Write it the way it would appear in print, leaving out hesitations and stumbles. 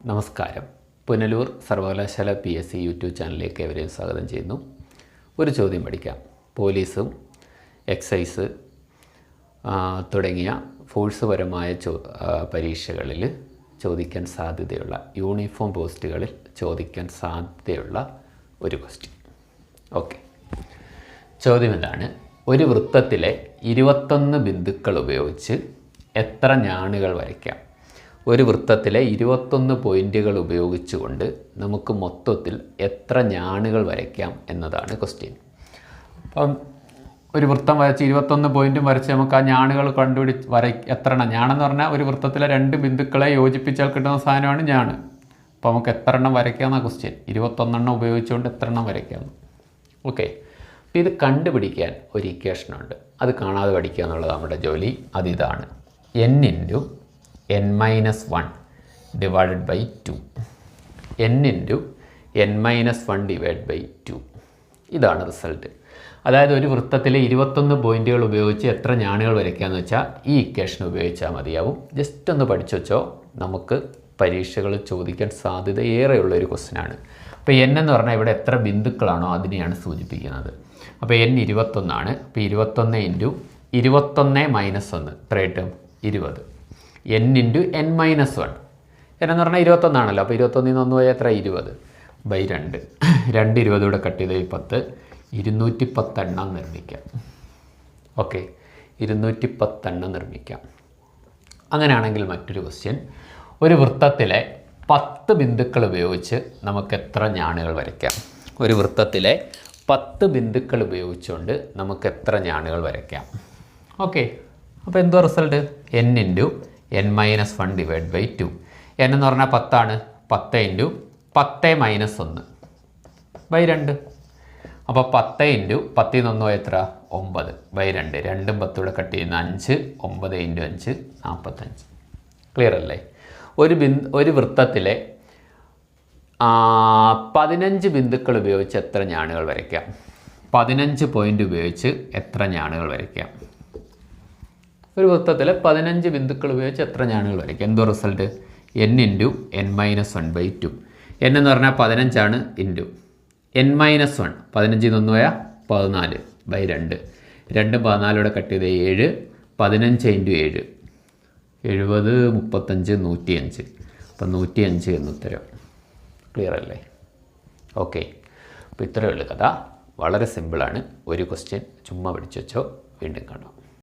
നമസ്കാരം. പുനലൂർ സർവകലാശാല PSC YouTube ചാനലിലേക്ക് ഏവരെയും സ്വാഗതം ചെയ്യുന്നു. ഒരു ചോദ്യം പഠിക്കാം. പോലീസും എക്സൈസ് തുടങ്ങിയ ഫോഴ്സ് പരമായ പരീക്ഷകളിൽ ചോദിക്കാൻ സാധ്യതയുള്ള യൂണിഫോം പോസ്റ്റുകളിൽ ചോദിക്കാൻ സാധ്യതയുള്ള ഒരു ക്വസ്റ്റ്യൻ. ഓക്കെ, ചോദ്യം ഇതാണ്: ഒരു വൃത്തത്തിലെ 21 ബിന്ദുക്കൾ ഉപയോഗിച്ച് എത്ര ഞാണുകൾ വരയ്ക്കാം? ഒരു വൃത്തത്തിലെ 21 പോയിൻറ്റുകൾ ഉപയോഗിച്ചുകൊണ്ട് നമുക്ക് മൊത്തത്തിൽ എത്ര ഞാണുകൾ വരയ്ക്കാം എന്നതാണ് ക്വസ്റ്റ്യൻ. അപ്പം ഒരു വൃത്തം വരച്ച് 21 പോയിൻറ്റും വരച്ച് നമുക്ക് ആ ഞാണുകൾ എത്ര എണ്ണം ഞാണെന്ന് പറഞ്ഞാൽ ഒരു വൃത്തത്തിലെ 2 ബിന്ദുക്കളെ യോജിപ്പിച്ചാൽ കിട്ടുന്ന സാധനമാണ് ഞാണ്. അപ്പോൾ നമുക്ക് എത്ര എണ്ണം വരയ്ക്കാമെന്ന ക്വസ്റ്റ്യൻ. 21 എണ്ണം ഉപയോഗിച്ചുകൊണ്ട് എത്ര എണ്ണം വരയ്ക്കാം? ഓക്കെ, അപ്പോൾ ഇത് കണ്ടുപിടിക്കാൻ ഒരു ഇക്വേഷനുണ്ട്. അത് കാണാതെ പഠിക്കുക എന്നുള്ളത് നമ്മുടെ ജോലി. അതിതാണ് n-n-1 divided by 2. n-n-1 divided by 2. ഇതാണ് റിസൾട്ട്. അതായത് ഒരു വൃത്തത്തിലെ 21 പോയിൻറ്റുകൾ ഉപയോഗിച്ച് എത്ര ഞാണുകൾ വരയ്ക്കാമെന്ന് വെച്ചാൽ ഈ ഇക്വേഷൻ ഉപയോഗിച്ചാൽ മതിയാവും. ജസ്റ്റ് ഒന്ന് പഠിച്ചു വെച്ചോ. നമുക്ക് പരീക്ഷകൾ ചോദിക്കാൻ സാധ്യത ഏറെയുള്ളൊരു ക്വസ്റ്റ്യനാണ്. അപ്പോൾ n എന്ന് പറഞ്ഞാൽ ഇവിടെ എത്ര ബിന്ദുക്കളാണോ അതിനെയാണ് സൂചിപ്പിക്കുന്നത്. അപ്പോൾ n 21 ആണ്. അപ്പോൾ 21 ഇൻറ്റു 21 മൈനസ് 1 എത്ര കിട്ടും? 20. n ഇൻറ്റു n-1 എന്ന് പറഞ്ഞാൽ 21 ആണല്ലോ. അപ്പോൾ 21 1 പോയാൽ എത്ര? 20 ബൈ 2. 2 20 ഇവിടെ കട്ട് ചെയ്ത് 10. 210 എണ്ണം നിർമ്മിക്കാം. ഓക്കെ, 210 എണ്ണം നിർമ്മിക്കാം. അങ്ങനെയാണെങ്കിൽ മറ്റൊരു ക്വസ്റ്റ്യൻ: ഒരു വൃത്തത്തിലെ 10 ബിന്ദുക്കൾ ഉപയോഗിച്ച് നമുക്ക് എത്ര ഞാണുകൾ വരയ്ക്കാം? ഒരു വൃത്തത്തിലെ 10 ബിന്ദുക്കൾ ഉപയോഗിച്ചുകൊണ്ട് നമുക്ക് എത്ര ഞാണുകൾ വരയ്ക്കാം? ഓക്കെ, അപ്പോൾ എന്തോ result? n-n-1 divide by 2. n എന്ന് പറഞ്ഞാൽ 10 ആണ്. 10 ഇൻറ്റു 10 മൈനസ് 1 ബൈ 2. അപ്പോൾ 10 ഇൻറ്റു 10 1 എത്ര? 9 ബൈ 2. 2ഉം 10 ഇവിടെ കട്ട് ചെയ്യുന്ന 5. 9 ഇൻറ്റു 5 45. ക്ലിയർ അല്ലേ? ഒരു വൃത്തത്തിലെ 15 ബിന്ദുക്കൾ ഉപയോഗിച്ച് എത്ര ഞാണുകൾ വരയ്ക്കാം? 15 പോയിൻ്റ് ഉപയോഗിച്ച് എത്ര ഞാണുകൾ വരയ്ക്കാം? ഒരു വൃത്തത്തിലെ 15 ബിന്ദുക്കൾ ഉപയോഗിച്ച് എത്ര ഞാണുകൾ വരയ്ക്കാം? എന്തോ റിസൾട്ട്? n-n-1 by 2. n എന്ന് പറഞ്ഞാൽ 15 ആണ്. ഇൻറ്റു n-1 15 1 പോയാൽ 14 ബൈ 2. 2 14 ഇവിടെ കട്ട് ചെയ്ത് 7. 15 ഇൻറ്റു 7 70 35 105. അപ്പം 105 എന്നുത്തരം. ക്ലിയർ അല്ലേ? ഓക്കെ, അപ്പോൾ ഇത്രയേ ഉള്ളൂ കഥ. വളരെ സിമ്പിളാണ്. ഒരു ക്വസ്റ്റ്യൻ ചുമ്മാ പഠിച്ചു വെച്ചോ. വീണ്ടും കാണാം.